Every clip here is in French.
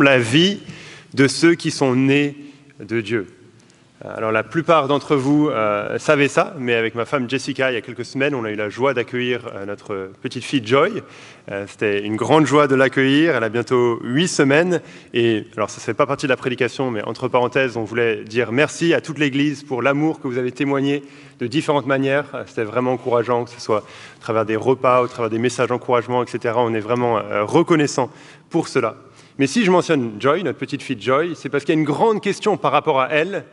la vie de ceux qui sont nés de Dieu. Alors la plupart d'entre vous savaient ça, mais avec ma femme Jessica, il y a quelques semaines, on a eu la joie d'accueillir notre petite fille Joy. C'était une grande joie de l'accueillir, elle a bientôt 8 semaines. Et alors ça ne fait pas partie de la prédication, mais entre parenthèses, on voulait dire merci à toute l'Église pour l'amour que vous avez témoigné de différentes manières. C'était vraiment encourageant, que ce soit à travers des repas, au travers des messages d'encouragement, etc. On est vraiment reconnaissant pour cela. Mais si je mentionne Joy, notre petite fille Joy, c'est parce qu'il y a une grande question par rapport à elle.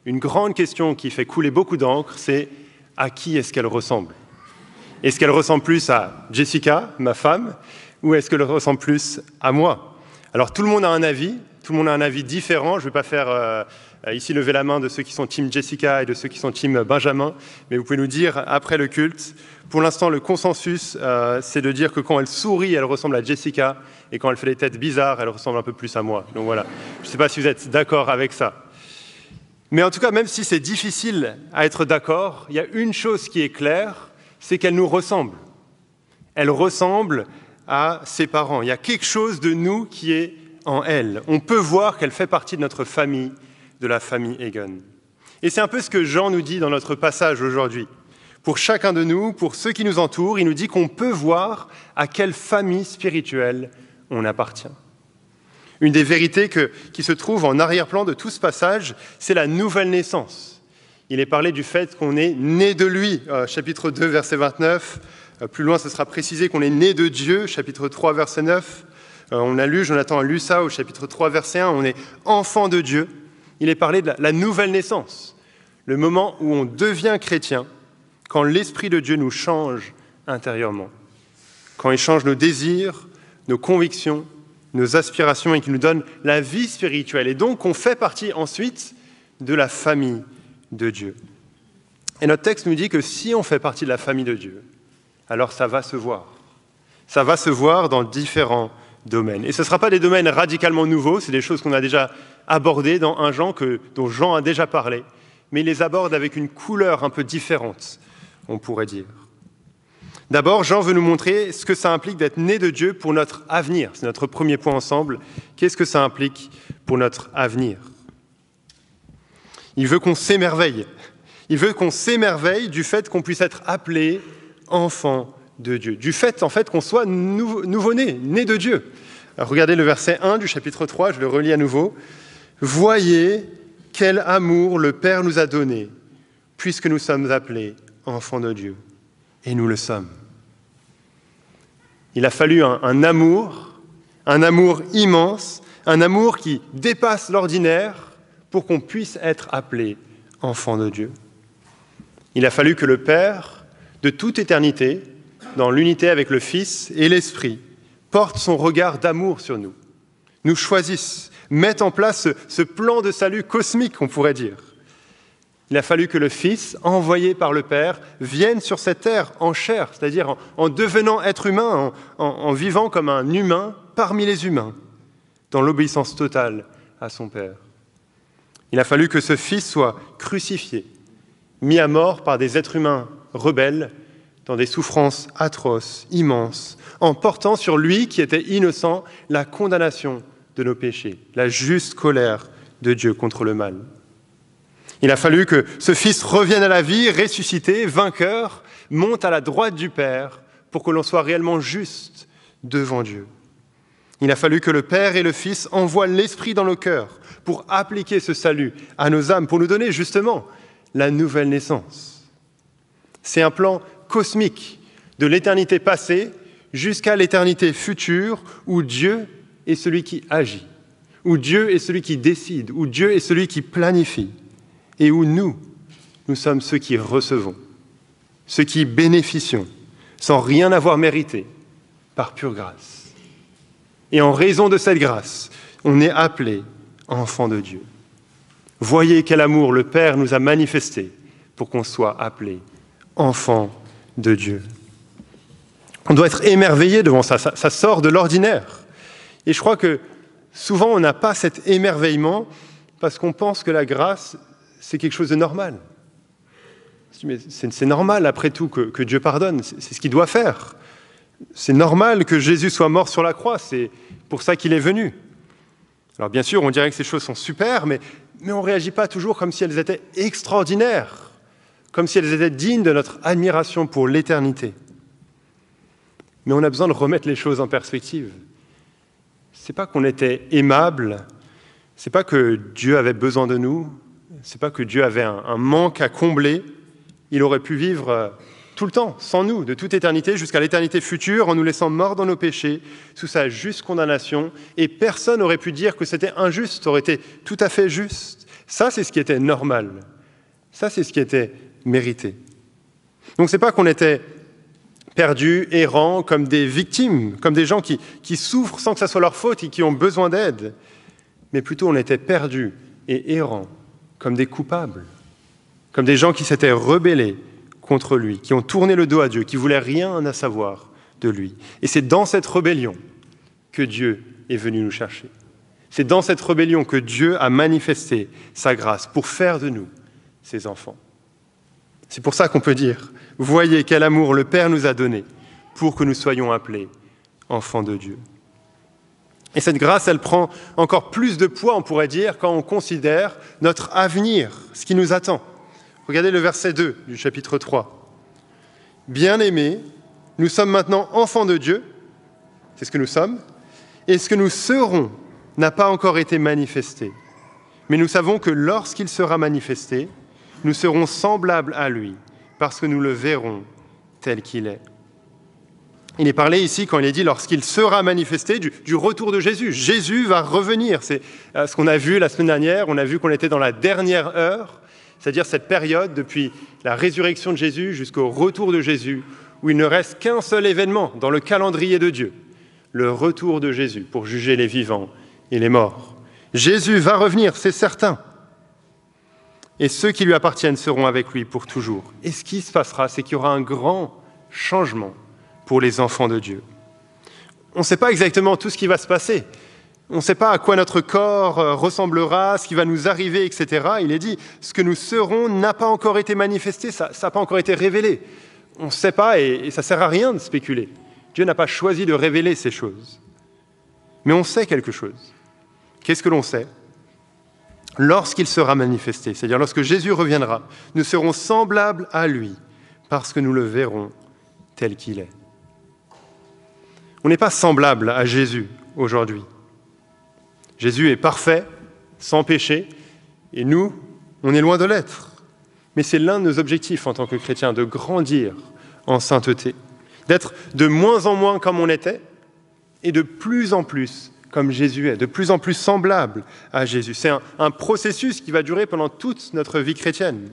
Une grande question qui fait couler beaucoup d'encre, c'est à qui est-ce qu'elle ressemble? Est-ce qu'elle ressemble plus à Jessica, ma femme, ou est-ce qu'elle ressemble plus à moi? Alors tout le monde a un avis différent. Je ne vais pas faire ici lever la main de ceux qui sont team Jessica et de ceux qui sont team Benjamin, mais vous pouvez nous dire après le culte. Pour l'instant, le consensus, c'est de dire que quand elle sourit, elle ressemble à Jessica, et quand elle fait des têtes bizarres, elle ressemble un peu plus à moi. Donc voilà, je ne sais pas si vous êtes d'accord avec ça. Mais en tout cas, même si c'est difficile à être d'accord, il y a une chose qui est claire, c'est qu'elle nous ressemble. Elle ressemble à ses parents. Il y a quelque chose de nous qui est en elle. On peut voir qu'elle fait partie de notre famille, de la famille Egon. Et c'est un peu ce que Jean nous dit dans notre passage aujourd'hui. Pour chacun de nous, pour ceux qui nous entourent, il nous dit qu'on peut voir à quelle famille spirituelle on appartient. Une des vérités qui se trouve en arrière-plan de tout ce passage, c'est la nouvelle naissance. Il est parlé du fait qu'on est né de lui, chapitre 2, verset 29. Plus loin, ce sera précisé qu'on est né de Dieu, chapitre 3, verset 9. On a lu, Jonathan a lu ça au chapitre 3, verset 1, on est enfant de Dieu. Il est parlé de la nouvelle naissance, le moment où on devient chrétien, quand l'Esprit de Dieu nous change intérieurement, quand il change nos désirs, nos convictions, nos aspirations et qui nous donne la vie spirituelle. Et donc, on fait partie ensuite de la famille de Dieu. Et notre texte nous dit que si on fait partie de la famille de Dieu, alors ça va se voir. Ça va se voir dans différents domaines. Et ce ne sera pas des domaines radicalement nouveaux, c'est des choses qu'on a déjà abordées dans 1 Jean, dont Jean a déjà parlé, mais il les aborde avec une couleur un peu différente, on pourrait dire. D'abord, Jean veut nous montrer ce que ça implique d'être né de Dieu pour notre avenir. C'est notre premier point ensemble. Qu'est-ce que ça implique pour notre avenir? Il veut qu'on s'émerveille. Il veut qu'on s'émerveille du fait qu'on puisse être appelé enfant de Dieu. Du fait, en fait, qu'on soit nouveau-né, né de Dieu. Alors, regardez le verset 1 du chapitre 3, je le relis à nouveau. « Voyez quel amour le Père nous a donné, puisque nous sommes appelés enfants de Dieu. » Et nous le sommes. Il a fallu un amour immense, un amour qui dépasse l'ordinaire pour qu'on puisse être appelé enfant de Dieu. Il a fallu que le Père, de toute éternité, dans l'unité avec le Fils et l'Esprit, porte son regard d'amour sur nous, nous choisisse, mette en place ce plan de salut cosmique, on pourrait dire. Il a fallu que le Fils, envoyé par le Père, vienne sur cette terre en chair, c'est-à-dire en devenant être humain, en vivant comme un humain parmi les humains, dans l'obéissance totale à son Père. Il a fallu que ce Fils soit crucifié, mis à mort par des êtres humains rebelles, dans des souffrances atroces, immenses, en portant sur lui, qui était innocent, la condamnation de nos péchés, la juste colère de Dieu contre le mal. Il a fallu que ce Fils revienne à la vie, ressuscité, vainqueur, monte à la droite du Père pour que l'on soit réellement juste devant Dieu. Il a fallu que le Père et le Fils envoient l'Esprit dans nos cœurs pour appliquer ce salut à nos âmes, pour nous donner justement la nouvelle naissance. C'est un plan cosmique de l'éternité passée jusqu'à l'éternité future où Dieu est celui qui agit, où Dieu est celui qui décide, où Dieu est celui qui planifie. Et où nous sommes ceux qui recevons, ceux qui bénéficions, sans rien avoir mérité, par pure grâce. Et en raison de cette grâce, on est appelé enfants de Dieu. Voyez quel amour le Père nous a manifesté pour qu'on soit appelé enfants de Dieu. On doit être émerveillé devant ça, ça sort de l'ordinaire. Et je crois que souvent on n'a pas cet émerveillement parce qu'on pense que la grâce, c'est quelque chose de normal. Mais c'est normal, après tout, que Dieu pardonne. C'est ce qu'il doit faire. C'est normal que Jésus soit mort sur la croix. C'est pour ça qu'il est venu. Alors bien sûr, on dirait que ces choses sont super, mais on ne réagit pas toujours comme si elles étaient extraordinaires, comme si elles étaient dignes de notre admiration pour l'éternité. Mais on a besoin de remettre les choses en perspective. Ce n'est pas qu'on était aimable, ce n'est pas que Dieu avait besoin de nous, ce n'est pas que Dieu avait un manque à combler. Il aurait pu vivre tout le temps, sans nous, de toute éternité jusqu'à l'éternité future, en nous laissant morts dans nos péchés, sous sa juste condamnation, et personne n'aurait pu dire que c'était injuste, ça aurait été tout à fait juste. Ça, c'est ce qui était normal. Ça, c'est ce qui était mérité. Donc, ce n'est pas qu'on était perdus, errants, comme des victimes, comme des gens qui souffrent sans que ça soit leur faute et qui ont besoin d'aide, mais plutôt on était perdus et errants, comme des coupables, comme des gens qui s'étaient rebellés contre lui, qui ont tourné le dos à Dieu, qui ne voulaient rien à savoir de lui. Et c'est dans cette rébellion que Dieu est venu nous chercher. C'est dans cette rébellion que Dieu a manifesté sa grâce pour faire de nous ses enfants. C'est pour ça qu'on peut dire, voyez quel amour le Père nous a donné pour que nous soyons appelés enfants de Dieu. Et cette grâce, elle prend encore plus de poids, on pourrait dire, quand on considère notre avenir, ce qui nous attend. Regardez le verset 2 du chapitre 3. « Bien-aimés, nous sommes maintenant enfants de Dieu, c'est ce que nous sommes, et ce que nous serons n'a pas encore été manifesté. Mais nous savons que lorsqu'il sera manifesté, nous serons semblables à lui, parce que nous le verrons tel qu'il est. » Il est parlé ici, quand il est dit « lorsqu'il sera manifesté », du retour de Jésus. Jésus va revenir. C'est ce qu'on a vu la semaine dernière. On a vu qu'on était dans la dernière heure, c'est-à-dire cette période depuis la résurrection de Jésus jusqu'au retour de Jésus, où il ne reste qu'un seul événement dans le calendrier de Dieu, le retour de Jésus pour juger les vivants et les morts. Jésus va revenir, c'est certain. Et ceux qui lui appartiennent seront avec lui pour toujours. Et ce qui se passera, c'est qu'il y aura un grand changement pour les enfants de Dieu. On ne sait pas exactement tout ce qui va se passer. On ne sait pas à quoi notre corps ressemblera, ce qui va nous arriver, etc. Il est dit, ce que nous serons n'a pas encore été manifesté, ça n'a pas encore été révélé. On ne sait pas et ça ne sert à rien de spéculer. Dieu n'a pas choisi de révéler ces choses. Mais on sait quelque chose. Qu'est-ce que l'on sait ? Lorsqu'il sera manifesté, c'est-à-dire lorsque Jésus reviendra, nous serons semblables à lui, parce que nous le verrons tel qu'il est. On n'est pas semblable à Jésus aujourd'hui. Jésus est parfait, sans péché, et nous, on est loin de l'être. Mais c'est l'un de nos objectifs en tant que chrétiens, de grandir en sainteté, d'être de moins en moins comme on était, et de plus en plus comme Jésus est, de plus en plus semblable à Jésus. C'est un processus qui va durer pendant toute notre vie chrétienne.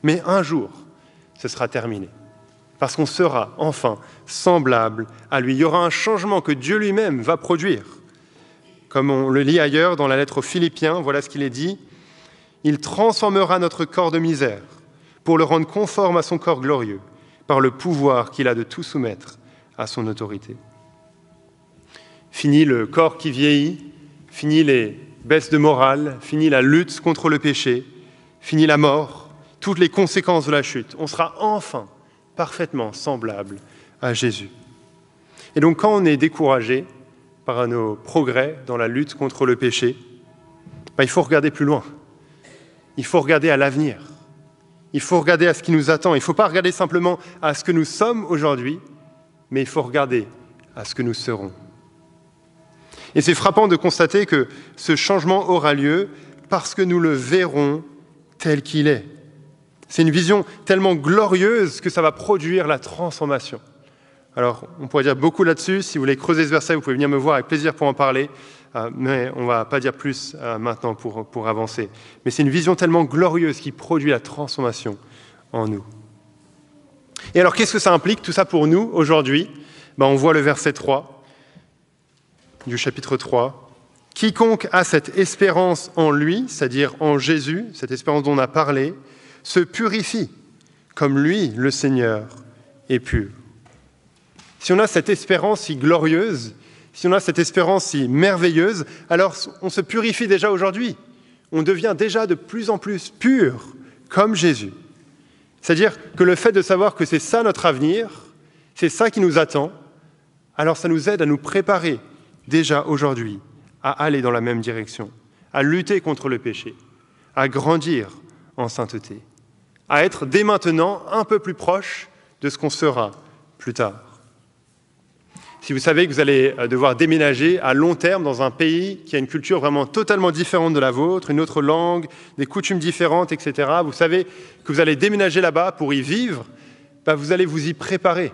Mais un jour, ce sera terminé. Parce qu'on sera enfin semblable à lui. Il y aura un changement que Dieu lui-même va produire. Comme on le lit ailleurs dans la lettre aux Philippiens, voilà ce qu'il est dit. « Il transformera notre corps de misère pour le rendre conforme à son corps glorieux, par le pouvoir qu'il a de tout soumettre à son autorité. » Fini le corps qui vieillit, fini les baisses de morale, fini la lutte contre le péché, fini la mort, toutes les conséquences de la chute. On sera enfin parfaitement semblable à Jésus. Et donc quand on est découragé par nos progrès dans la lutte contre le péché, il faut regarder plus loin. Il faut regarder à l'avenir. Il faut regarder à ce qui nous attend. Il ne faut pas regarder simplement à ce que nous sommes aujourd'hui, mais il faut regarder à ce que nous serons. Et c'est frappant de constater que ce changement aura lieu parce que nous le verrons tel qu'il est. C'est une vision tellement glorieuse que ça va produire la transformation. Alors, on pourrait dire beaucoup là-dessus. Si vous voulez creuser ce verset, vous pouvez venir me voir avec plaisir pour en parler. Mais on ne va pas dire plus maintenant pour avancer. Mais c'est une vision tellement glorieuse qui produit la transformation en nous. Et alors, qu'est-ce que ça implique, tout ça pour nous, aujourd'hui ? On voit le verset 3 du chapitre 3. « Quiconque a cette espérance en lui, c'est-à-dire en Jésus, cette espérance dont on a parlé, se purifie, comme lui, le Seigneur, est pur. » Si on a cette espérance si glorieuse, si on a cette espérance si merveilleuse, alors on se purifie déjà aujourd'hui. On devient déjà de plus en plus pur, comme Jésus. C'est-à-dire que le fait de savoir que c'est ça notre avenir, c'est ça qui nous attend, alors ça nous aide à nous préparer déjà aujourd'hui à aller dans la même direction, à lutter contre le péché, à grandir en sainteté, à être dès maintenant un peu plus proche de ce qu'on sera plus tard. Si vous savez que vous allez devoir déménager à long terme dans un pays qui a une culture vraiment totalement différente de la vôtre, une autre langue, des coutumes différentes, etc., vous savez que vous allez déménager là-bas pour y vivre, vous allez vous y préparer.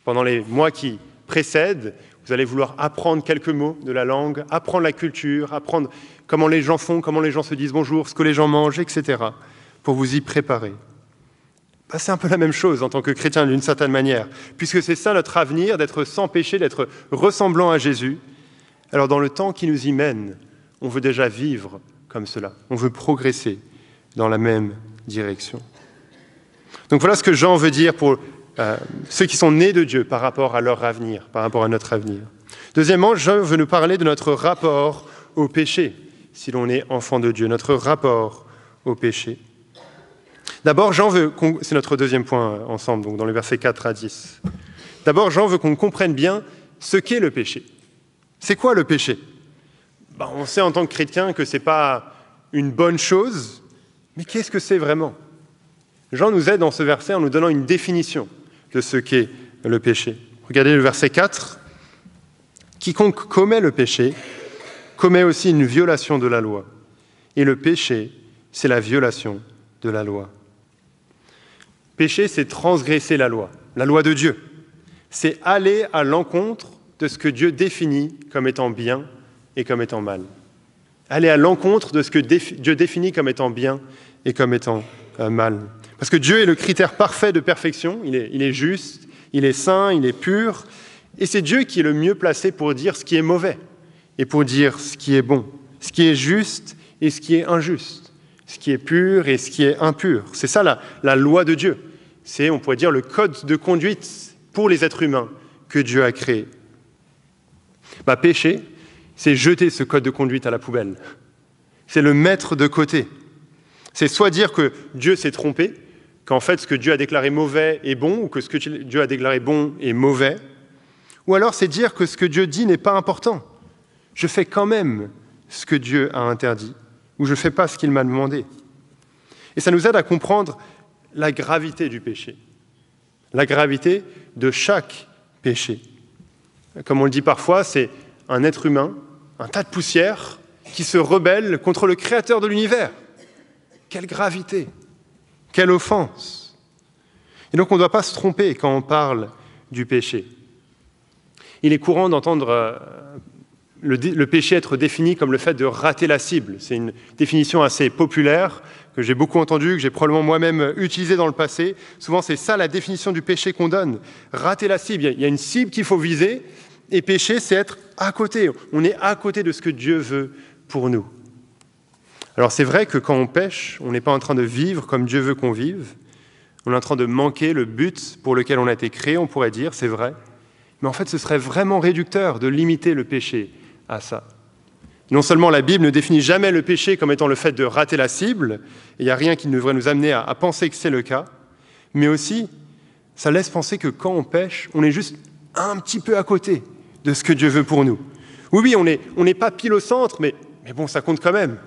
Pendant les mois qui précèdent, vous allez vouloir apprendre quelques mots de la langue, apprendre la culture, apprendre comment les gens font, comment les gens se disent bonjour, ce que les gens mangent, etc., pour vous y préparer. C'est un peu la même chose en tant que chrétien d'une certaine manière, puisque c'est ça notre avenir, d'être sans péché, d'être ressemblant à Jésus. Alors dans le temps qui nous y mène, on veut déjà vivre comme cela, on veut progresser dans la même direction. Donc voilà ce que Jean veut dire pour ceux qui sont nés de Dieu par rapport à leur avenir, par rapport à notre avenir. Deuxièmement, Jean veut nous parler de notre rapport au péché, si l'on est enfant de Dieu, notre rapport au péché. D'abord, c'est notre deuxième point ensemble, donc dans les versets 4 à 10. D'abord, Jean veut qu'on comprenne bien ce qu'est le péché. C'est quoi le péché ? On sait en tant que chrétien que ce n'est pas une bonne chose, mais qu'est-ce que c'est vraiment ? Jean nous aide dans ce verset en nous donnant une définition de ce qu'est le péché. Regardez le verset 4. « Quiconque commet le péché commet aussi une violation de la loi. Et le péché, c'est la violation de la loi. » Péché, c'est transgresser la loi de Dieu. C'est aller à l'encontre de ce que Dieu définit comme étant bien et comme étant mal. Aller à l'encontre de ce que Dieu définit comme étant bien et comme étant mal. Parce que Dieu est le critère parfait de perfection, il est juste, il est saint, il est pur, et c'est Dieu qui est le mieux placé pour dire ce qui est mauvais et pour dire ce qui est bon, ce qui est juste et ce qui est injuste, ce qui est pur et ce qui est impur. C'est ça la loi de Dieu. C'est, on pourrait dire, le code de conduite pour les êtres humains que Dieu a créé. Péché, c'est jeter ce code de conduite à la poubelle. C'est le mettre de côté. C'est soit dire que Dieu s'est trompé, qu'en fait ce que Dieu a déclaré mauvais est bon, ou que ce que Dieu a déclaré bon est mauvais, ou alors c'est dire que ce que Dieu dit n'est pas important. Je fais quand même ce que Dieu a interdit, ou je ne fais pas ce qu'il m'a demandé. Et ça nous aide à comprendre la gravité du péché, la gravité de chaque péché. Comme on le dit parfois, c'est un être humain, un tas de poussière, qui se rebelle contre le Créateur de l'univers. Quelle gravité, quelle offense. Et donc on ne doit pas se tromper quand on parle du péché. Il est courant d'entendre le péché être défini comme le fait de rater la cible. C'est une définition assez populaire que j'ai beaucoup entendue, que j'ai probablement moi-même utilisée dans le passé. Souvent, c'est ça la définition du péché qu'on donne. Rater la cible. Il y a une cible qu'il faut viser, et péché, c'est être à côté. On est à côté de ce que Dieu veut pour nous. Alors c'est vrai que quand on pêche, on n'est pas en train de vivre comme Dieu veut qu'on vive. On est en train de manquer le but pour lequel on a été créé, on pourrait dire, c'est vrai. Mais en fait, ce serait vraiment réducteur de limiter le péché à ça. Non seulement la Bible ne définit jamais le péché comme étant le fait de rater la cible, et il n'y a rien qui devrait nous amener à penser que c'est le cas, mais aussi, ça laisse penser que quand on pêche, on est juste un petit peu à côté de ce que Dieu veut pour nous. Oui, on n'est pas pile au centre, mais bon, ça compte quand même.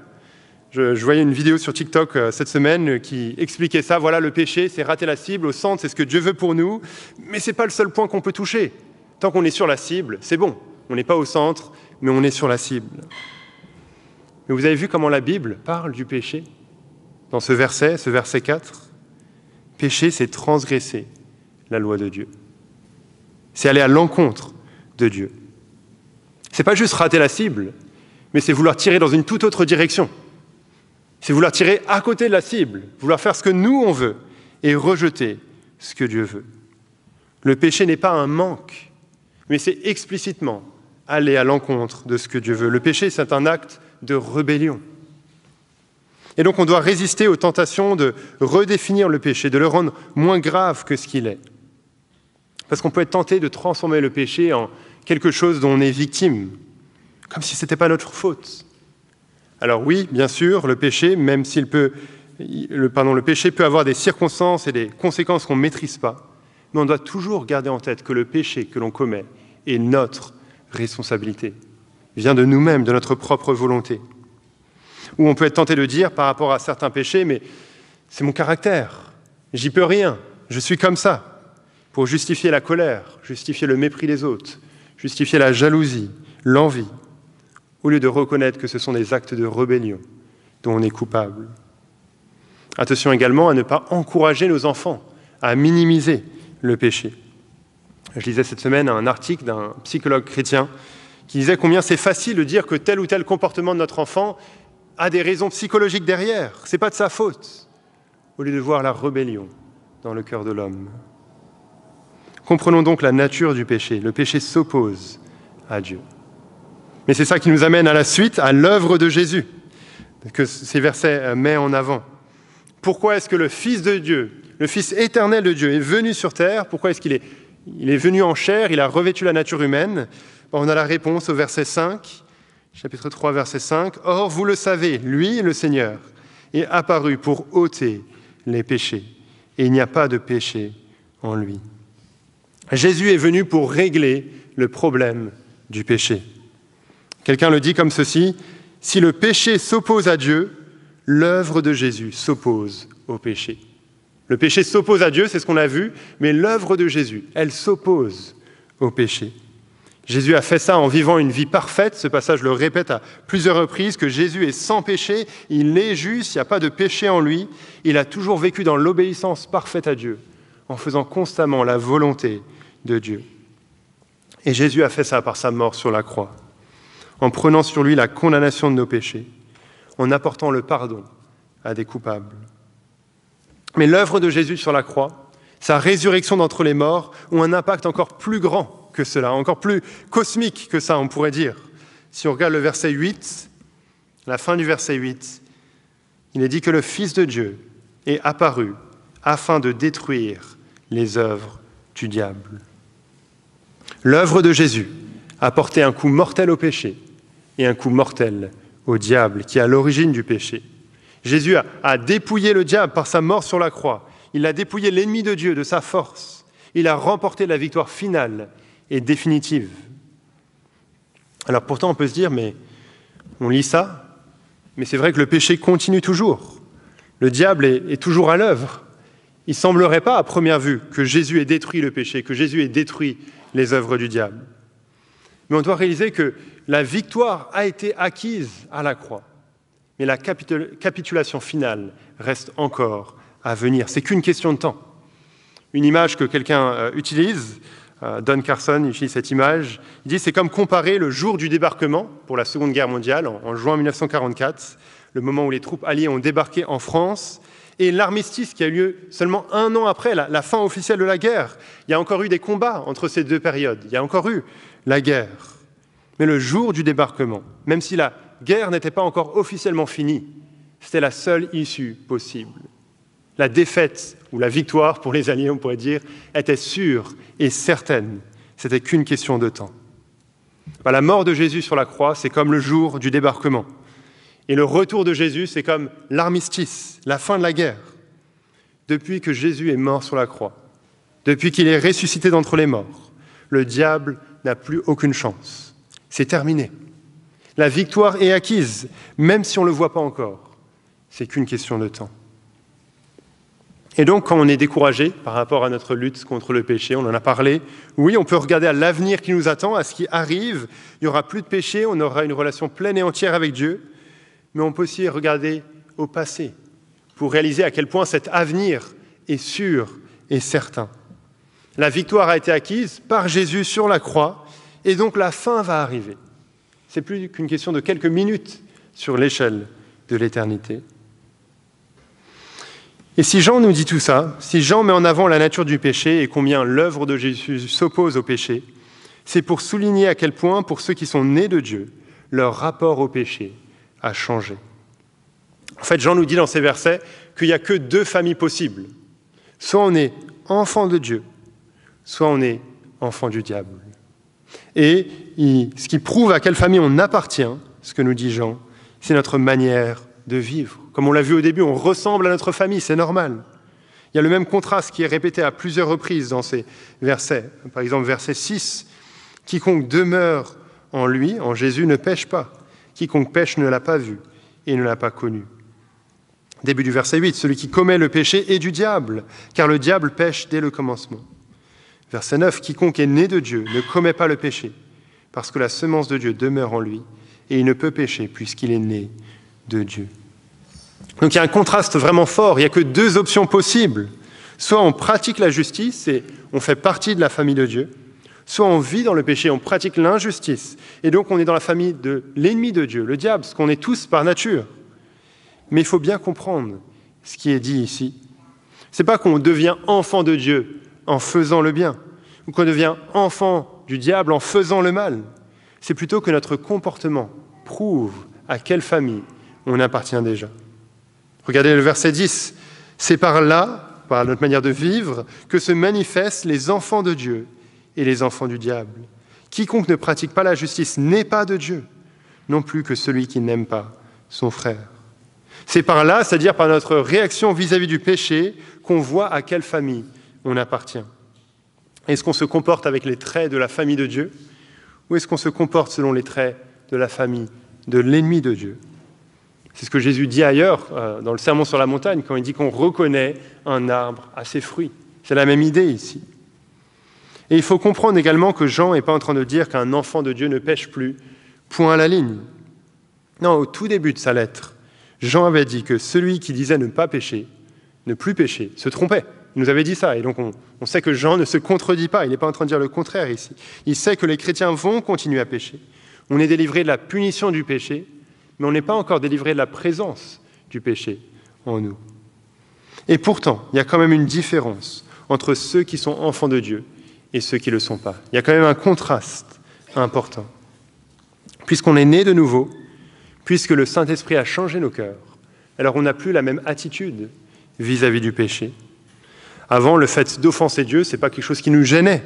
Je voyais une vidéo sur TikTok cette semaine qui expliquait ça. Voilà, le péché, c'est rater la cible. Au centre, c'est ce que Dieu veut pour nous. Mais ce n'est pas le seul point qu'on peut toucher. Tant qu'on est sur la cible, c'est bon. On n'est pas au centre, mais on est sur la cible. Mais vous avez vu comment la Bible parle du péché ? Dans ce verset 4, péché, c'est transgresser la loi de Dieu. C'est aller à l'encontre de Dieu. Ce n'est pas juste rater la cible, mais c'est vouloir tirer dans une toute autre direction. C'est vouloir tirer à côté de la cible, vouloir faire ce que nous on veut et rejeter ce que Dieu veut. Le péché n'est pas un manque, mais c'est explicitement aller à l'encontre de ce que Dieu veut. Le péché, c'est un acte de rébellion. Et donc on doit résister aux tentations de redéfinir le péché, de le rendre moins grave que ce qu'il est. Parce qu'on peut être tenté de transformer le péché en quelque chose dont on est victime, comme si ce n'était pas notre faute. Alors oui, bien sûr, le péché, même s'il le péché peut avoir des circonstances et des conséquences qu'on ne maîtrise pas, mais on doit toujours garder en tête que le péché que l'on commet est notre responsabilité. vient de nous-mêmes, de notre propre volonté. Ou on peut être tenté de dire par rapport à certains péchés, mais c'est mon caractère, j'y peux rien, je suis comme ça, pour justifier la colère, justifier le mépris des autres, justifier la jalousie, l'envie, au lieu de reconnaître que ce sont des actes de rébellion dont on est coupable. Attention également à ne pas encourager nos enfants à minimiser le péché. Je lisais cette semaine un article d'un psychologue chrétien qui disait combien c'est facile de dire que tel ou tel comportement de notre enfant a des raisons psychologiques derrière. Ce n'est pas de sa faute, au lieu de voir la rébellion dans le cœur de l'homme. Comprenons donc la nature du péché. Le péché s'oppose à Dieu. Mais c'est ça qui nous amène à la suite, à l'œuvre de Jésus, que ces versets mettent en avant. Pourquoi est-ce que le Fils de Dieu, le Fils éternel de Dieu, est venu sur terre? Pourquoi est-ce qu'il est venu en chair? Il a revêtu la nature humaine. On a la réponse au verset 5, chapitre 3, verset 5. « Or, vous le savez, lui, le Seigneur, est apparu pour ôter les péchés, et il n'y a pas de péché en lui. » Jésus est venu pour régler le problème du péché. Quelqu'un le dit comme ceci, « Si le péché s'oppose à Dieu, l'œuvre de Jésus s'oppose au péché. » Le péché s'oppose à Dieu, c'est ce qu'on a vu, mais l'œuvre de Jésus, elle s'oppose au péché. Jésus a fait ça en vivant une vie parfaite. Ce passage le répète à plusieurs reprises, que Jésus est sans péché, il est juste, il n'y a pas de péché en lui. Il a toujours vécu dans l'obéissance parfaite à Dieu, en faisant constamment la volonté de Dieu. Et Jésus a fait ça par sa mort sur la croix, en prenant sur lui la condamnation de nos péchés, en apportant le pardon à des coupables. Mais l'œuvre de Jésus sur la croix, sa résurrection d'entre les morts, ont un impact encore plus grand que cela, encore plus cosmique que ça, on pourrait dire. Si on regarde le verset 8, la fin du verset 8, il est dit que le Fils de Dieu est apparu afin de détruire les œuvres du diable. L'œuvre de Jésus a porté un coup mortel au péché et un coup mortel au diable qui est à l'origine du péché. Jésus a dépouillé le diable par sa mort sur la croix. Il a dépouillé l'ennemi de Dieu de sa force. Il a remporté la victoire finale et définitive. Alors pourtant, on peut se dire, mais on lit ça, mais c'est vrai que le péché continue toujours. Le diable est toujours à l'œuvre. Il ne semblerait pas, à première vue, que Jésus ait détruit le péché, que Jésus ait détruit les œuvres du diable. Mais on doit réaliser que la victoire a été acquise à la croix. Mais la capitulation finale reste encore à venir. C'est qu'une question de temps. Une image que quelqu'un utilise, Don Carson utilise cette image, il dit c'est comme comparer le jour du débarquement pour la Seconde Guerre mondiale, en juin 1944, le moment où les troupes alliées ont débarqué en France, et l'armistice qui a eu lieu seulement un an après la fin officielle de la guerre. Il y a encore eu des combats entre ces deux périodes, il y a encore eu la guerre. Mais le jour du débarquement, même si la guerre n'était pas encore officiellement finie, c'était la seule issue possible. La défaite ou la victoire pour les Alliés, on pourrait dire, était sûre et certaine. C'était qu'une question de temps. La mort de Jésus sur la croix, c'est comme le jour du débarquement. Et le retour de Jésus, c'est comme l'armistice, la fin de la guerre. Depuis que Jésus est mort sur la croix, depuis qu'il est ressuscité d'entre les morts, le diable n'a plus aucune chance. C'est terminé. La victoire est acquise, même si on ne le voit pas encore. C'est qu'une question de temps. Et donc, quand on est découragé par rapport à notre lutte contre le péché, on en a parlé, oui, on peut regarder à l'avenir qui nous attend, à ce qui arrive. Il n'y aura plus de péché, on aura une relation pleine et entière avec Dieu. Mais on peut aussi regarder au passé pour réaliser à quel point cet avenir est sûr et certain. La victoire a été acquise par Jésus sur la croix, et donc la fin va arriver. C'est plus qu'une question de quelques minutes sur l'échelle de l'éternité. Et si Jean nous dit tout ça, si Jean met en avant la nature du péché et combien l'œuvre de Jésus s'oppose au péché, c'est pour souligner à quel point, pour ceux qui sont nés de Dieu, leur rapport au péché a changé. En fait, Jean nous dit dans ces versets qu'il n'y a que deux familles possibles. Soit on est enfant de Dieu, soit on est enfant du diable. Et ce qui prouve à quelle famille on appartient, ce que nous dit Jean, c'est notre manière de vivre. Comme on l'a vu au début, on ressemble à notre famille, c'est normal. Il y a le même contraste qui est répété à plusieurs reprises dans ces versets. Par exemple, verset 6, « Quiconque demeure en lui, en Jésus, ne pêche pas. Quiconque pêche ne l'a pas vu et ne l'a pas connu. Début du verset 8, celui qui commet le péché est du diable, car le diable pêche dès le commencement. Verset 9, quiconque est né de Dieu ne commet pas le péché, parce que la semence de Dieu demeure en lui, et il ne peut pécher puisqu'il est né de Dieu. Donc il y a un contraste vraiment fort, il n'y a que deux options possibles. Soit on pratique la justice et on fait partie de la famille de Dieu, soit on vit dans le péché, on pratique l'injustice, et donc on est dans la famille de l'ennemi de Dieu, le diable, ce qu'on est tous par nature. Mais il faut bien comprendre ce qui est dit ici. Ce n'est pas qu'on devient enfant de Dieu en faisant le bien, ou qu'on devient enfant du diable en faisant le mal. C'est plutôt que notre comportement prouve à quelle famille on appartient déjà. Regardez le verset 10. C'est par là, par notre manière de vivre, que se manifestent les enfants de Dieu et les enfants du diable. Quiconque ne pratique pas la justice n'est pas de Dieu, non plus que celui qui n'aime pas son frère. C'est par là, c'est-à-dire par notre réaction vis-à-vis du péché, qu'on voit à quelle famille on appartient. Est-ce qu'on se comporte avec les traits de la famille de Dieu, ou est-ce qu'on se comporte selon les traits de la famille de l'ennemi de Dieu? C'est ce que Jésus dit ailleurs, dans le Sermon sur la montagne, quand il dit qu'on reconnaît un arbre à ses fruits. C'est la même idée ici. Et il faut comprendre également que Jean n'est pas en train de dire qu'un enfant de Dieu ne pêche plus, point à la ligne. Non, au tout début de sa lettre, Jean avait dit que celui qui disait ne pas pécher, ne plus pécher, se trompait. Il nous avait dit ça, et donc on sait que Jean ne se contredit pas, il n'est pas en train de dire le contraire ici. Il sait que les chrétiens vont continuer à pécher. On est délivré de la punition du péché, mais on n'est pas encore délivré de la présence du péché en nous. Et pourtant, il y a quand même une différence entre ceux qui sont enfants de Dieu et ceux qui ne le sont pas. Il y a quand même un contraste important. Puisqu'on est né de nouveau, puisque le Saint-Esprit a changé nos cœurs, alors on n'a plus la même attitude vis-à-vis du péché. Avant, le fait d'offenser Dieu, ce n'est pas quelque chose qui nous gênait,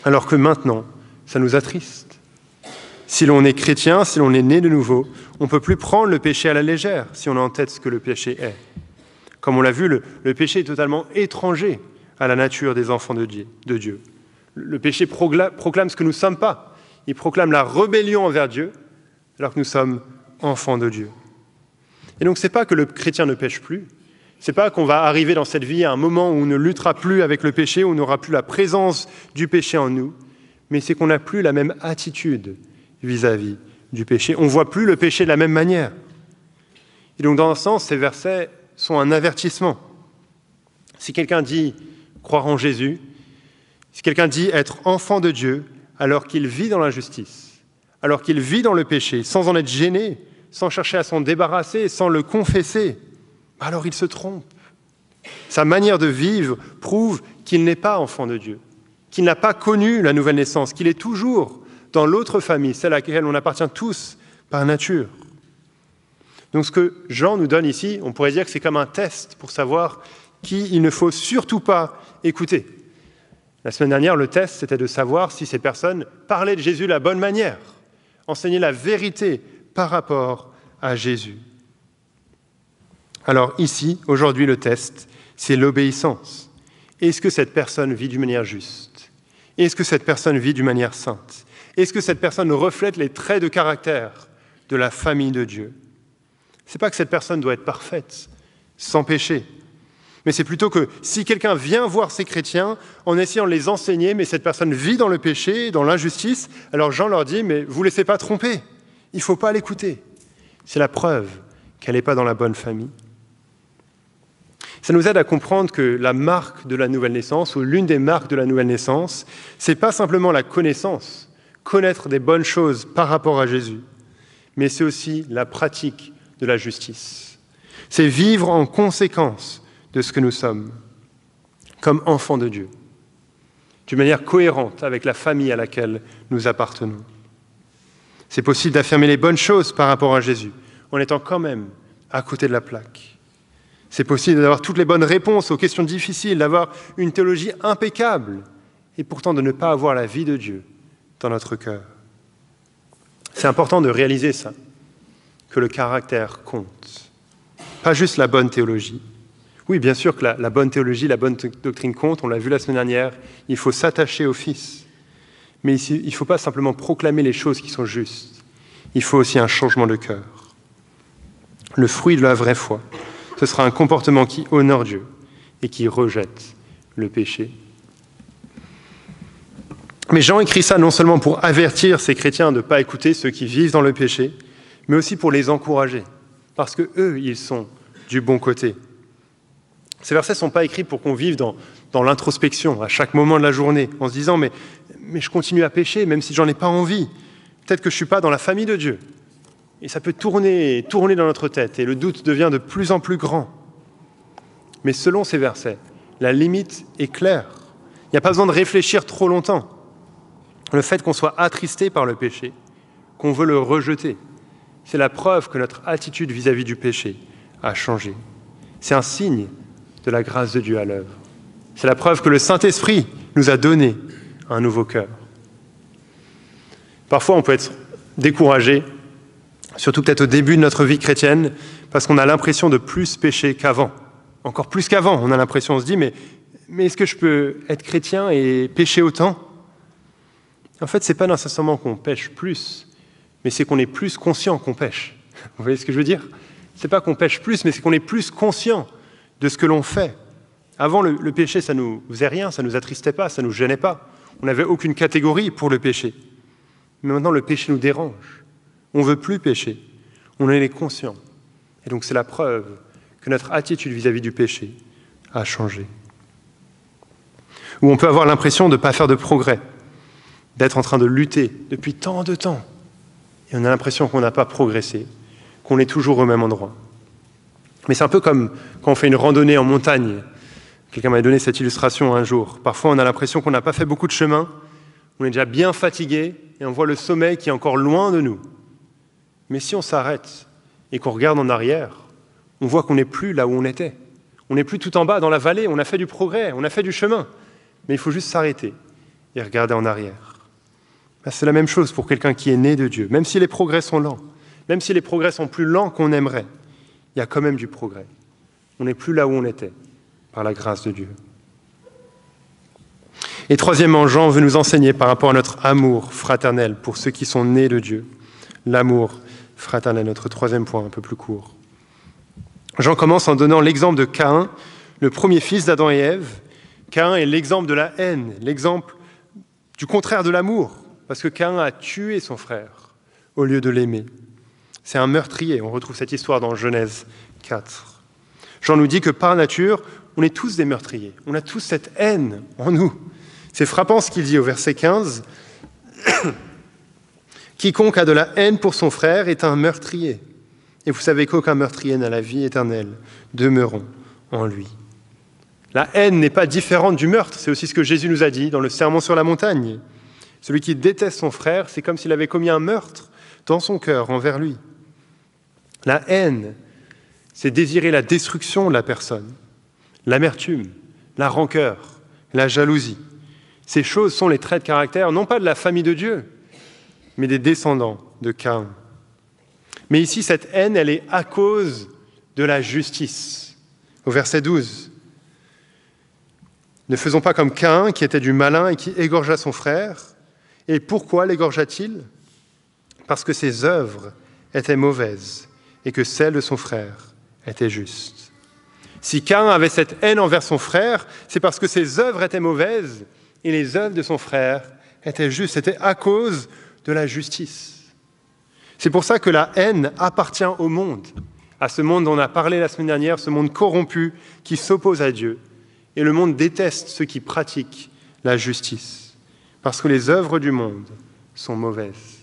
alors que maintenant, ça nous attriste. Si l'on est chrétien, si l'on est né de nouveau, on ne peut plus prendre le péché à la légère si on a en tête ce que le péché est. Comme on l'a vu, le péché est totalement étranger à la nature des enfants de Dieu. Le péché proclame ce que nous ne sommes pas. Il proclame la rébellion envers Dieu, alors que nous sommes enfants de Dieu. Et donc, ce n'est pas que le chrétien ne pêche plus, ce n'est pas qu'on va arriver dans cette vie à un moment où on ne luttera plus avec le péché, où on n'aura plus la présence du péché en nous, mais c'est qu'on n'a plus la même attitude vis-à-vis du péché. On ne voit plus le péché de la même manière. Et donc, dans un sens, ces versets sont un avertissement. Si quelqu'un dit croire en Jésus, si quelqu'un dit être enfant de Dieu, alors qu'il vit dans l'injustice, alors qu'il vit dans le péché, sans en être gêné, sans chercher à s'en débarrasser, sans le confesser, alors il se trompe. Sa manière de vivre prouve qu'il n'est pas enfant de Dieu, qu'il n'a pas connu la nouvelle naissance, qu'il est toujours dans l'autre famille, celle à laquelle on appartient tous par nature. Donc ce que Jean nous donne ici, on pourrait dire que c'est comme un test pour savoir qui il ne faut surtout pas écouter. La semaine dernière, le test, c'était de savoir si ces personnes parlaient de Jésus de la bonne manière, enseignaient la vérité par rapport à Jésus. Alors ici, aujourd'hui, le test, c'est l'obéissance. Est-ce que cette personne vit d'une manière juste? Est-ce que cette personne vit d'une manière sainte? Est-ce que cette personne reflète les traits de caractère de la famille de Dieu? Ce n'est pas que cette personne doit être parfaite, sans péché. Mais c'est plutôt que si quelqu'un vient voir ces chrétiens en essayant de les enseigner, mais cette personne vit dans le péché, dans l'injustice, alors Jean leur dit, mais vous ne laissez pas tromper, il ne faut pas l'écouter. C'est la preuve qu'elle n'est pas dans la bonne famille. Ça nous aide à comprendre que la marque de la nouvelle naissance, ou l'une des marques de la nouvelle naissance, ce n'est pas simplement la connaissance, connaître des bonnes choses par rapport à Jésus, mais c'est aussi la pratique de la justice. C'est vivre en conséquence de ce que nous sommes, comme enfants de Dieu, d'une manière cohérente avec la famille à laquelle nous appartenons. C'est possible d'affirmer les bonnes choses par rapport à Jésus, en étant quand même à côté de la plaque. C'est possible d'avoir toutes les bonnes réponses aux questions difficiles, d'avoir une théologie impeccable, et pourtant de ne pas avoir la vie de Dieu dans notre cœur. C'est important de réaliser ça, que le caractère compte. Pas juste la bonne théologie. Oui, bien sûr que la bonne théologie, la bonne doctrine compte, on l'a vu la semaine dernière, il faut s'attacher au Fils. Mais ici, il ne faut pas simplement proclamer les choses qui sont justes. Il faut aussi un changement de cœur. Le fruit de la vraie foi, ce sera un comportement qui honore Dieu et qui rejette le péché. Mais Jean écrit ça non seulement pour avertir ces chrétiens de ne pas écouter ceux qui vivent dans le péché, mais aussi pour les encourager, parce qu'eux, ils sont du bon côté. Ces versets ne sont pas écrits pour qu'on vive dans l'introspection à chaque moment de la journée, en se disant « mais je continue à pécher, même si j'en ai pas envie. Peut-être que je ne suis pas dans la famille de Dieu. » Et ça peut tourner dans notre tête, et le doute devient de plus en plus grand. Mais selon ces versets, la limite est claire. Il n'y a pas besoin de réfléchir trop longtemps. Le fait qu'on soit attristé par le péché, qu'on veut le rejeter, c'est la preuve que notre attitude vis-à-vis du péché a changé. C'est un signe de la grâce de Dieu à l'œuvre. C'est la preuve que le Saint-Esprit nous a donné un nouveau cœur. Parfois, on peut être découragé, surtout peut-être au début de notre vie chrétienne, parce qu'on a l'impression de plus pécher qu'avant. Encore plus qu'avant, on a l'impression, on se dit, mais est-ce que je peux être chrétien et pécher autant ? En fait, ce n'est pas nécessairement qu'on pêche plus, mais c'est qu'on est plus conscient qu'on pêche. Vous voyez ce que je veux dire ? Ce n'est pas qu'on pêche plus, mais c'est qu'on est plus conscient de ce que l'on fait. Avant, le péché, ça ne nous faisait rien, ça ne nous attristait pas, ça ne nous gênait pas. On n'avait aucune catégorie pour le péché. Mais maintenant, le péché nous dérange. On ne veut plus pécher. On en est conscient. Et donc, c'est la preuve que notre attitude vis-à-vis du péché a changé. Ou on peut avoir l'impression de ne pas faire de progrès, d'être en train de lutter depuis tant de temps. Et on a l'impression qu'on n'a pas progressé, qu'on est toujours au même endroit. Mais c'est un peu comme quand on fait une randonnée en montagne. Quelqu'un m'avait donné cette illustration un jour. Parfois, on a l'impression qu'on n'a pas fait beaucoup de chemin, on est déjà bien fatigué, et on voit le sommet qui est encore loin de nous. Mais si on s'arrête et qu'on regarde en arrière, on voit qu'on n'est plus là où on était. On n'est plus tout en bas dans la vallée, on a fait du progrès, on a fait du chemin. Mais il faut juste s'arrêter et regarder en arrière. C'est la même chose pour quelqu'un qui est né de Dieu. Même si les progrès sont lents, même si les progrès sont plus lents qu'on aimerait, il y a quand même du progrès. On n'est plus là où on était, par la grâce de Dieu. Et troisièmement, Jean veut nous enseigner par rapport à notre amour fraternel pour ceux qui sont nés de Dieu. L'amour fraternel, notre troisième point, un peu plus court. Jean commence en donnant l'exemple de Caïn, le premier fils d'Adam et Ève. Caïn est l'exemple de la haine, l'exemple du contraire de l'amour, parce que Caïn a tué son frère au lieu de l'aimer. C'est un meurtrier, on retrouve cette histoire dans Genèse 4. Jean nous dit que par nature, on est tous des meurtriers, on a tous cette haine en nous. C'est frappant ce qu'il dit au verset 15. « Quiconque a de la haine pour son frère est un meurtrier. Et vous savez qu'aucun meurtrier n'a la vie éternelle. Demeurons en lui. » La haine n'est pas différente du meurtre. C'est aussi ce que Jésus nous a dit dans le Sermon sur la montagne. Celui qui déteste son frère, c'est comme s'il avait commis un meurtre dans son cœur envers lui. La haine, c'est désirer la destruction de la personne, l'amertume, la rancœur, la jalousie. Ces choses sont les traits de caractère, non pas de la famille de Dieu, mais des descendants de Caïn. Mais ici, cette haine, elle est à cause de la justice. Au verset 12. « Ne faisons pas comme Caïn, qui était du malin et qui égorgea son frère. Et pourquoi l'égorgea-t-il ? Parce que ses œuvres étaient mauvaises et que celles de son frère étaient justes. » Si Caïn avait cette haine envers son frère, c'est parce que ses œuvres étaient mauvaises et les œuvres de son frère étaient justes. C'était à cause de la justice. C'est pour ça que la haine appartient au monde, à ce monde dont on a parlé la semaine dernière, ce monde corrompu qui s'oppose à Dieu. Et le monde déteste ceux qui pratiquent la justice, parce que les œuvres du monde sont mauvaises.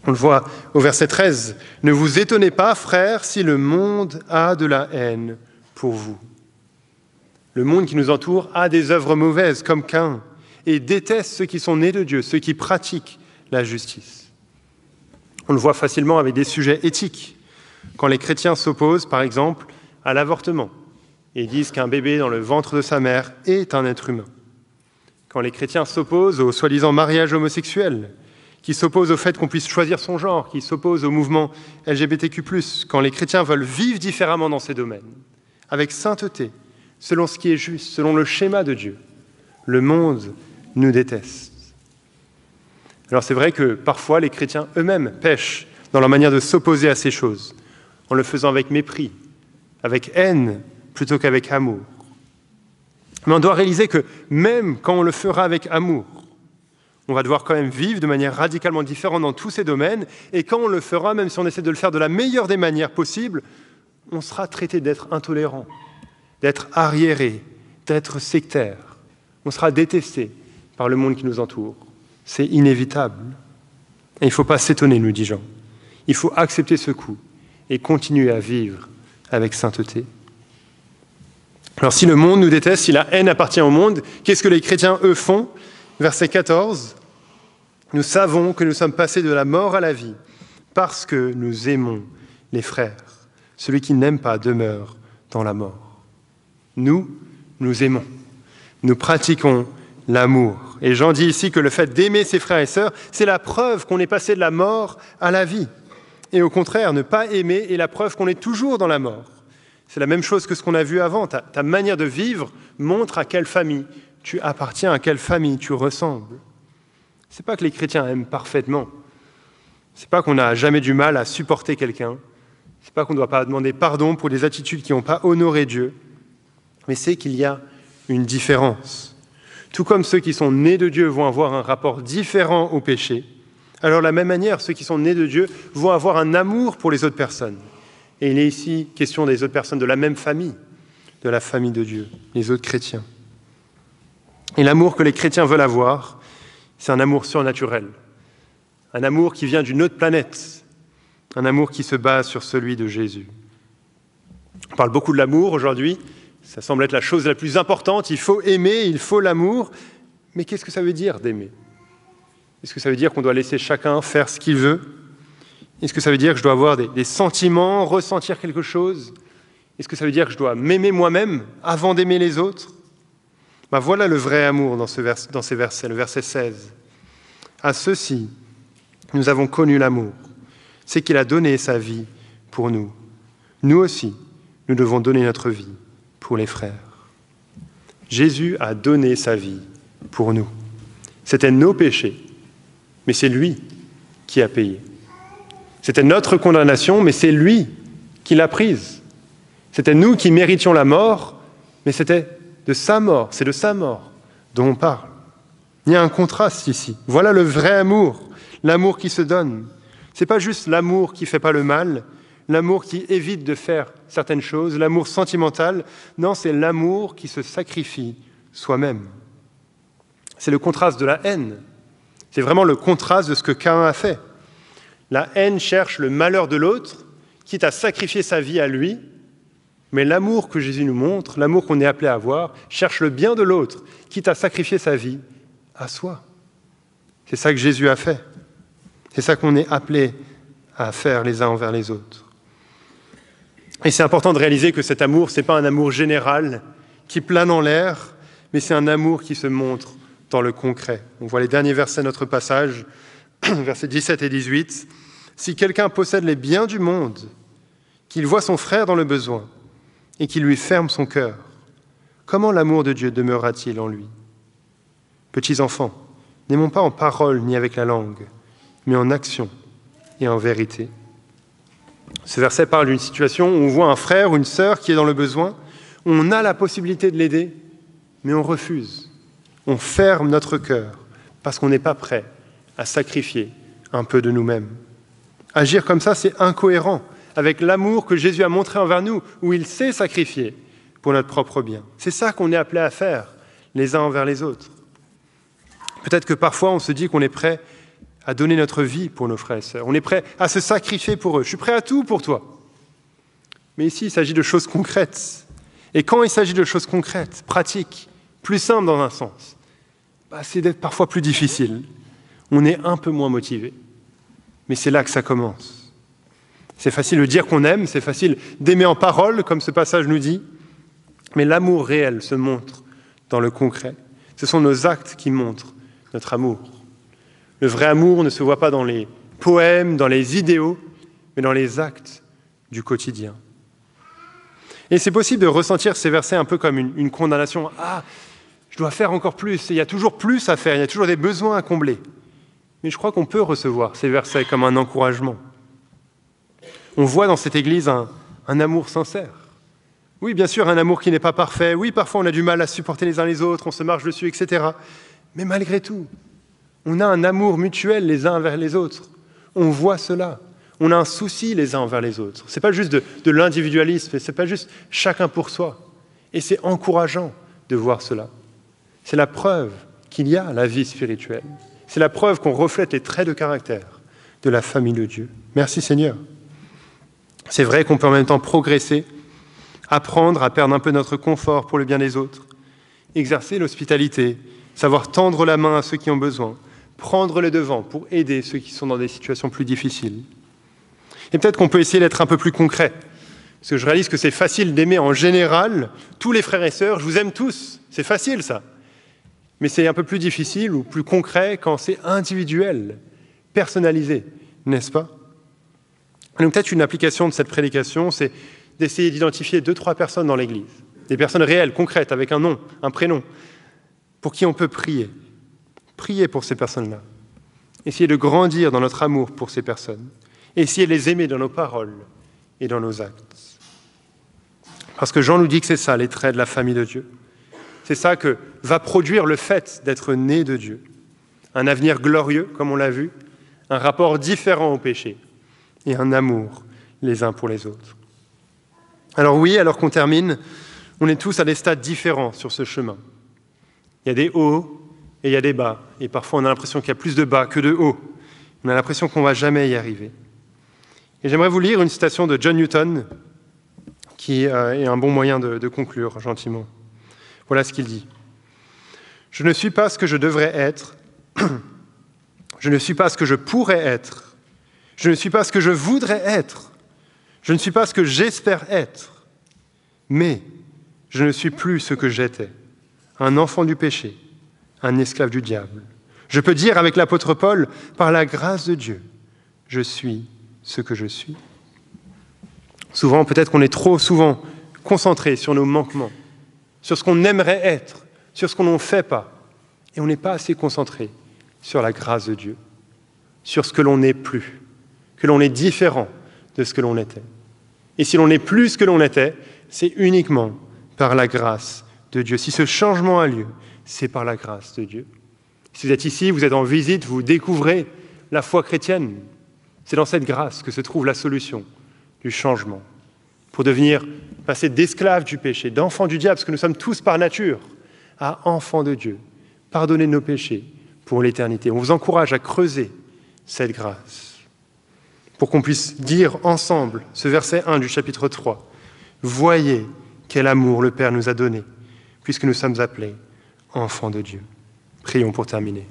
On le voit au verset 13. « Ne vous étonnez pas, frères, si le monde a de la haine pour vous. » Le monde qui nous entoure a des œuvres mauvaises, comme Caïn, et déteste ceux qui sont nés de Dieu, ceux qui pratiquent la justice. On le voit facilement avec des sujets éthiques. Quand les chrétiens s'opposent, par exemple, à l'avortement, et disent qu'un bébé dans le ventre de sa mère est un être humain. Quand les chrétiens s'opposent au soi-disant mariage homosexuel, qui s'opposent au fait qu'on puisse choisir son genre, qui s'opposent au mouvement LGBTQ+, quand les chrétiens veulent vivre différemment dans ces domaines, avec sainteté, selon ce qui est juste, selon le schéma de Dieu, le monde nous déteste. Alors c'est vrai que parfois les chrétiens eux-mêmes pêchent dans leur manière de s'opposer à ces choses, en le faisant avec mépris, avec haine, plutôt qu'avec amour. Mais on doit réaliser que même quand on le fera avec amour, on va devoir quand même vivre de manière radicalement différente dans tous ces domaines, et quand on le fera, même si on essaie de le faire de la meilleure des manières possibles, on sera traité d'être intolérant, d'être arriéré, d'être sectaire. On sera détesté par le monde qui nous entoure. C'est inévitable. Et il ne faut pas s'étonner, nous dit Jean. Il faut accepter ce coup et continuer à vivre avec sainteté. Alors si le monde nous déteste, si la haine appartient au monde, qu'est-ce que les chrétiens, eux, font ? Verset 14, « Nous savons que nous sommes passés de la mort à la vie parce que nous aimons les frères. Celui qui n'aime pas demeure dans la mort. » Nous aimons. Nous pratiquons l'amour. Et Jean dit ici que le fait d'aimer ses frères et sœurs, c'est la preuve qu'on est passé de la mort à la vie. Et au contraire, ne pas aimer est la preuve qu'on est toujours dans la mort. C'est la même chose que ce qu'on a vu avant. Ta manière de vivre montre à quelle famille tu appartiens, à quelle famille tu ressembles. Ce n'est pas que les chrétiens aiment parfaitement. Ce n'est pas qu'on n'a jamais du mal à supporter quelqu'un. Ce n'est pas qu'on ne doit pas demander pardon pour des attitudes qui n'ont pas honoré Dieu. Mais c'est qu'il y a une différence. Tout comme ceux qui sont nés de Dieu vont avoir un rapport différent au péché, alors de la même manière, ceux qui sont nés de Dieu vont avoir un amour pour les autres personnes. Et il est ici question des autres personnes de la même famille, de la famille de Dieu, les autres chrétiens. Et l'amour que les chrétiens veulent avoir, c'est un amour surnaturel, un amour qui vient d'une autre planète, un amour qui se base sur celui de Jésus. On parle beaucoup de l'amour aujourd'hui, ça semble être la chose la plus importante, il faut aimer, il faut l'amour, mais qu'est-ce que ça veut dire d'aimer ? Est-ce que ça veut dire qu'on doit laisser chacun faire ce qu'il veut ? Est-ce que ça veut dire que je dois avoir des sentiments, ressentir quelque chose ? Est-ce que ça veut dire que je dois m'aimer moi-même avant d'aimer les autres ? Voilà le vrai amour dans ces versets, le verset 16. À ceux-ci, nous avons connu l'amour, c'est qu'il a donné sa vie pour nous. Nous aussi, nous devons donner notre vie pour les frères. Jésus a donné sa vie pour nous. C'était nos péchés, mais c'est lui qui a payé. C'était notre condamnation, mais c'est lui qui l'a prise. C'était nous qui méritions la mort, mais c'était de sa mort, c'est de sa mort dont on parle. Il y a un contraste ici. Voilà le vrai amour, l'amour qui se donne. Ce n'est pas juste l'amour qui ne fait pas le mal, l'amour qui évite de faire certaines choses, l'amour sentimental. Non, c'est l'amour qui se sacrifie soi-même. C'est le contraste de la haine. C'est vraiment le contraste de ce que Caïn a fait. La haine cherche le malheur de l'autre, quitte à sacrifier sa vie à lui, mais l'amour que Jésus nous montre, l'amour qu'on est appelé à avoir, cherche le bien de l'autre, quitte à sacrifier sa vie à soi. C'est ça que Jésus a fait. C'est ça qu'on est appelé à faire les uns envers les autres. Et c'est important de réaliser que cet amour, ce n'est pas un amour général qui plane en l'air, mais c'est un amour qui se montre dans le concret. On voit les derniers versets de notre passage, versets 17 et 18. « Si quelqu'un possède les biens du monde, qu'il voit son frère dans le besoin et qu'il lui ferme son cœur, comment l'amour de Dieu demeurera-t-il en lui ? Petits enfants, n'aimons pas en parole ni avec la langue, mais en action et en vérité. » Ce verset parle d'une situation où on voit un frère ou une sœur qui est dans le besoin, on a la possibilité de l'aider, mais on refuse. On ferme notre cœur parce qu'on n'est pas prêt à sacrifier un peu de nous-mêmes. Agir comme ça, c'est incohérent avec l'amour que Jésus a montré envers nous, où il s'est sacrifié pour notre propre bien. C'est ça qu'on est appelé à faire, les uns envers les autres. Peut-être que parfois, on se dit qu'on est prêt à donner notre vie pour nos frères et sœurs. On est prêt à se sacrifier pour eux. Je suis prêt à tout pour toi. Mais ici, il s'agit de choses concrètes. Et quand il s'agit de choses concrètes, pratiques, plus simples dans un sens, c'est d'être parfois plus difficile. On est un peu moins motivé. Mais c'est là que ça commence. C'est facile de dire qu'on aime, c'est facile d'aimer en parole, comme ce passage nous dit. Mais l'amour réel se montre dans le concret. Ce sont nos actes qui montrent notre amour. Le vrai amour ne se voit pas dans les poèmes, dans les idéaux, mais dans les actes du quotidien. Et c'est possible de ressentir ces versets un peu comme une condamnation. Ah, je dois faire encore plus, il y a toujours plus à faire, il y a toujours des besoins à combler. Mais je crois qu'on peut recevoir ces versets comme un encouragement. On voit dans cette Église un amour sincère. Oui, bien sûr, un amour qui n'est pas parfait. Oui, parfois on a du mal à supporter les uns les autres, on se marche dessus, etc. Mais malgré tout, on a un amour mutuel les uns envers les autres. On voit cela. On a un souci les uns envers les autres. Ce n'est pas juste de l'individualisme, ce n'est pas juste chacun pour soi. Et c'est encourageant de voir cela. C'est la preuve qu'il y a la vie spirituelle. C'est la preuve qu'on reflète les traits de caractère de la famille de Dieu. Merci Seigneur. C'est vrai qu'on peut en même temps progresser, apprendre à perdre un peu notre confort pour le bien des autres, exercer l'hospitalité, savoir tendre la main à ceux qui ont besoin, prendre le devant pour aider ceux qui sont dans des situations plus difficiles. Et peut-être qu'on peut essayer d'être un peu plus concret, parce que je réalise que c'est facile d'aimer en général tous les frères et sœurs, je vous aime tous, c'est facile ça. Mais c'est un peu plus difficile ou plus concret quand c'est individuel, personnalisé, n'est-ce pas? Donc peut-être une application de cette prédication, c'est d'essayer d'identifier 2-3 personnes dans l'Église, des personnes réelles, concrètes, avec un nom, un prénom, pour qui on peut prier. Prier pour ces personnes-là. Essayer de grandir dans notre amour pour ces personnes. Essayer de les aimer dans nos paroles et dans nos actes. Parce que Jean nous dit que c'est ça, les traits de la famille de Dieu. C'est ça que va produire le fait d'être né de Dieu. Un avenir glorieux, comme on l'a vu, un rapport différent au péché et un amour les uns pour les autres. Alors oui, alors qu'on termine, on est tous à des stades différents sur ce chemin. Il y a des hauts et il y a des bas. Et parfois, on a l'impression qu'il y a plus de bas que de hauts. On a l'impression qu'on ne va jamais y arriver. Et j'aimerais vous lire une citation de John Newton, qui est un bon moyen de conclure gentiment. Voilà ce qu'il dit. « Je ne suis pas ce que je devrais être. Je ne suis pas ce que je pourrais être. Je ne suis pas ce que je voudrais être. Je ne suis pas ce que j'espère être. Mais je ne suis plus ce que j'étais. Un enfant du péché, un esclave du diable. Je peux dire avec l'apôtre Paul, par la grâce de Dieu, je suis ce que je suis. » Souvent, peut-être qu'on est trop souvent concentré sur nos manquements, sur ce qu'on aimerait être, sur ce qu'on ne fait pas. Et on n'est pas assez concentré sur la grâce de Dieu, sur ce que l'on n'est plus, que l'on est différent de ce que l'on était. Et si l'on n'est plus ce que l'on était, c'est uniquement par la grâce de Dieu. Si ce changement a lieu, c'est par la grâce de Dieu. Si vous êtes ici, vous êtes en visite, vous découvrez la foi chrétienne. C'est dans cette grâce que se trouve la solution du changement, pour passer d'esclaves du péché, d'enfants du diable, parce que nous sommes tous par nature, à enfants de Dieu, pardonner nos péchés pour l'éternité. On vous encourage à creuser cette grâce, pour qu'on puisse dire ensemble ce verset 1 du chapitre 3. « Voyez quel amour le Père nous a donné, puisque nous sommes appelés enfants de Dieu. » Prions pour terminer.